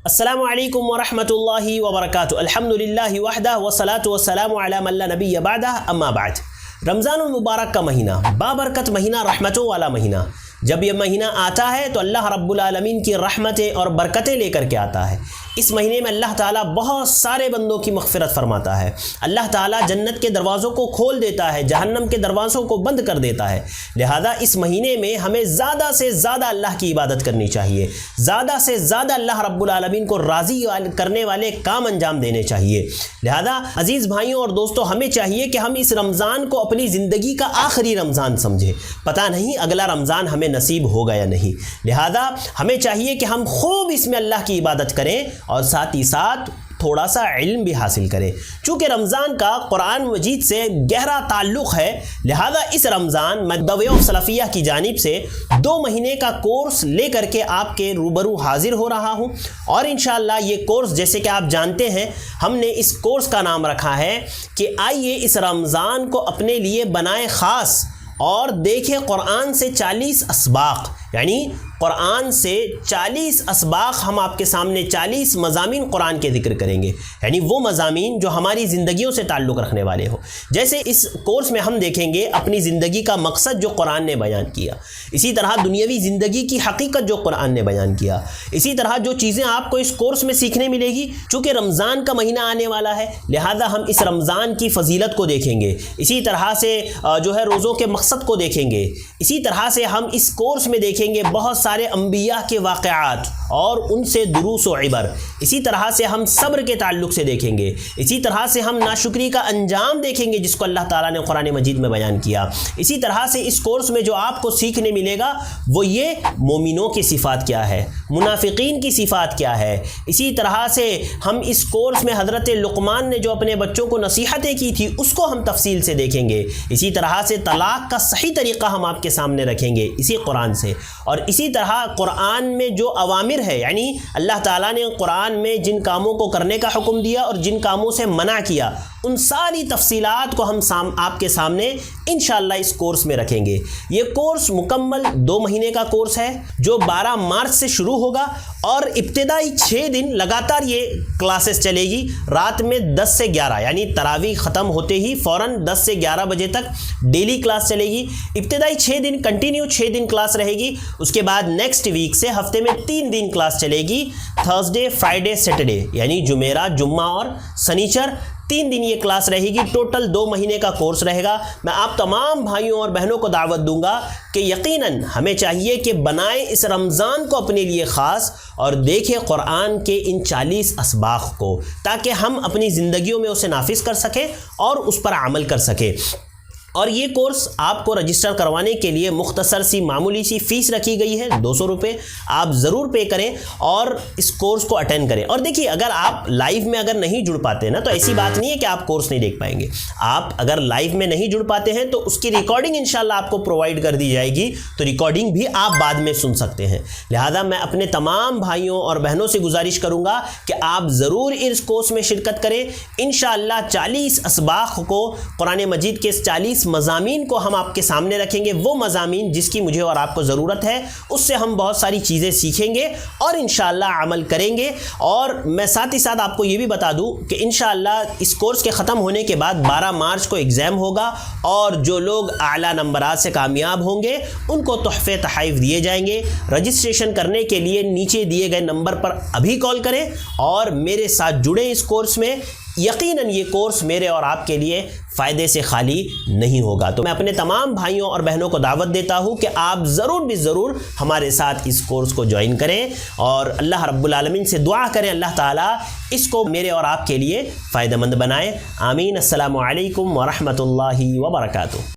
السلام علیکم ورحمۃ اللہ وبرکاتہ۔ الحمدللہ وحدہ والصلاۃ والسلام علی من لا نبی بعدہ، اما بعد۔ رمضان المبارک کا مہینہ، بابرکت مہینہ، رحمتوں والا مہینہ۔ جب یہ مہینہ آتا ہے تو اللہ رب العالمین کی رحمتیں اور برکتیں لے کر کے آتا ہے۔ اس مہینے میں اللہ تعالیٰ بہت سارے بندوں کی مغفرت فرماتا ہے۔ اللہ تعالیٰ جنت کے دروازوں کو کھول دیتا ہے، جہنم کے دروازوں کو بند کر دیتا ہے۔ لہذا اس مہینے میں ہمیں زیادہ سے زیادہ اللہ کی عبادت کرنی چاہیے، زیادہ سے زیادہ اللہ رب العالمین کو راضی کرنے والے کام انجام دینے چاہیے۔ لہذا عزیز بھائیوں اور دوستوں، ہمیں چاہیے کہ ہم اس رمضان کو اپنی زندگی کا آخری رمضان سمجھیں۔ پتہ نہیں اگلا رمضان ہمیں نصیب ہوگا یا نہیں، لہذا ہمیں چاہیے کہ ہم خوب اس میں اللہ کی عبادت کریں اور ساتھ ہی ساتھ تھوڑا سا علم بھی حاصل کریں۔ چونکہ رمضان کا قرآن مجید سے گہرا تعلق ہے، لہذا اس رمضان میں The Way of سلفیہ کی جانب سے 2 مہینے کا کورس لے کر کے آپ کے روبرو حاضر ہو رہا ہوں، اور انشاءاللہ یہ کورس، جیسے کہ آپ جانتے ہیں، ہم نے اس کورس کا نام رکھا ہے کہ آئیے اس رمضان کو اپنے لیے بنائے خاص اور دیکھیں قرآن سے 40 اسباق، یعنی قرآن سے 40 اسباق ہم آپ کے سامنے 40 مضامین قرآن کے ذکر کریں گے، یعنی وہ مضامین جو ہماری زندگیوں سے تعلق رکھنے والے ہوں۔ جیسے اس کورس میں ہم دیکھیں گے اپنی زندگی کا مقصد جو قرآن نے بیان کیا، اسی طرح دنیاوی زندگی کی حقیقت جو قرآن نے بیان کیا، اسی طرح جو چیزیں آپ کو اس کورس میں سیکھنے ملے گی۔ چونکہ رمضان کا مہینہ آنے والا ہے، لہذا ہم اس رمضان کی فضیلت کو دیکھیں گے، اسی طرح سے جو ہے روزوں کے مقصد کو دیکھیں گے، اسی طرح سے ہم اس کورس میں دیکھیں گے بہت سارے انبیاء کے واقعات اور ان سے دروس و عبر، اسی طرح سے ہم صبر کے تعلق سے دیکھیں گے، اسی طرح سے ہم ناشکری کا انجام دیکھیں گے جس کو اللہ تعالیٰ نے قرآن مجید میں بیان کیا۔ اسی طرح سے اس کورس میں جو آپ کو سیکھنے ملے گا وہ یہ مومنوں کی صفات کیا ہے، منافقین کی صفات کیا ہے۔ اسی طرح سے ہم اس کورس میں حضرت لقمان نے جو اپنے بچوں کو نصیحتیں کی تھی اس کو ہم تفصیل سے دیکھیں گے۔ اسی طرح سے طلاق کا صحیح طریقہ ہم آپ کے سامنے رکھیں گے اسی قرآن سے، اور اسی طرح قرآن میں جو اوامر ہے، یعنی اللہ تعالیٰ نے قرآن میں جن کاموں کو کرنے کا حکم دیا اور جن کاموں سے منع کیا، ان ساری تفصیلات کو ہم آپ کے سامنے انشاءاللہ اس کورس میں رکھیں گے۔ یہ کورس مکمل 2 مہینے کا کورس ہے جو 12 مارچ سے شروع ہوگا، اور ابتدائی 6 دن لگاتار یہ کلاسز چلے گی، رات میں 10 سے 11، یعنی تراویح ختم ہوتے ہی فوراً 10 سے 11 بجے تک ڈیلی کلاس چلے گی۔ ابتدائی 6 دن کنٹینیو 6 دن کلاس رہے گی، اس کے بعد نیکسٹ ویک سے ہفتے میں 3 دن کلاس چلے گی، تھرسڈے، فرائیڈے، سیٹرڈے، یعنی جمعرات، جمعہ اور سنیچر، 3 دن یہ کلاس رہے گی۔ ٹوٹل 2 مہینے کا کورس رہے گا۔ میں آپ تمام بھائیوں اور بہنوں کو دعوت دوں گا کہ یقیناً ہمیں چاہیے کہ بنائیں اس رمضان کو اپنے لیے خاص، اور دیکھیں قرآن کے ان 40 اسباق کو، تاکہ ہم اپنی زندگیوں میں اسے نافذ کر سکیں اور اس پر عمل کر سکیں۔ اور یہ کورس آپ کو رجسٹر کروانے کے لیے مختصر سی معمولی سی فیس رکھی گئی ہے، 200 روپے۔ آپ ضرور پے کریں اور اس کورس کو اٹینڈ کریں۔ اور دیکھیے، اگر آپ لائیو میں اگر نہیں جڑ پاتے نا، تو ایسی بات نہیں ہے کہ آپ کورس نہیں دیکھ پائیں گے۔ آپ اگر لائیو میں نہیں جڑ پاتے ہیں تو اس کی ریکارڈنگ انشاءاللہ آپ کو پرووائڈ کر دی جائے گی، تو ریکارڈنگ بھی آپ بعد میں سن سکتے ہیں۔ لہذا میں اپنے تمام بھائیوں اور بہنوں سے گزارش کروں گا کہ آپ ضرور اس کورس میں شرکت کریں۔ انشاءاللہ 40 اسباق کو، قرآن مجید کے 40 مضامین کو ہم آپ کے سامنے رکھیں گے، وہ مضامین جس کی مجھے اور آپ کو ضرورت ہے، اس سے ہم بہت ساری چیزیں سیکھیں گے اور انشاءاللہ عمل کریں گے۔ اور میں ساتھ ہی ساتھ آپ کو یہ بھی بتا دوں کہ انشاءاللہ اس کورس کے ختم ہونے کے بعد 12 مارچ کو ایگزام ہوگا، اور جو لوگ اعلیٰ نمبرات سے کامیاب ہوں گے ان کو تحفے تحائف دیے جائیں گے۔ رجسٹریشن کرنے کے لیے نیچے دیے گئے نمبر پر ابھی کال کریں اور میرے ساتھ جڑیں اس کورس میں۔ یقیناً یہ کورس میرے اور آپ کے لیے فائدے سے خالی نہیں ہوگا۔ تو میں اپنے تمام بھائیوں اور بہنوں کو دعوت دیتا ہوں کہ آپ ضرور بھی ضرور ہمارے ساتھ اس کورس کو جوائن کریں، اور اللہ رب العالمین سے دعا کریں اللہ تعالیٰ اس کو میرے اور آپ کے لیے فائدہ مند بنائے۔ آمین۔ السلام علیکم ورحمۃ اللہ وبرکاتہ۔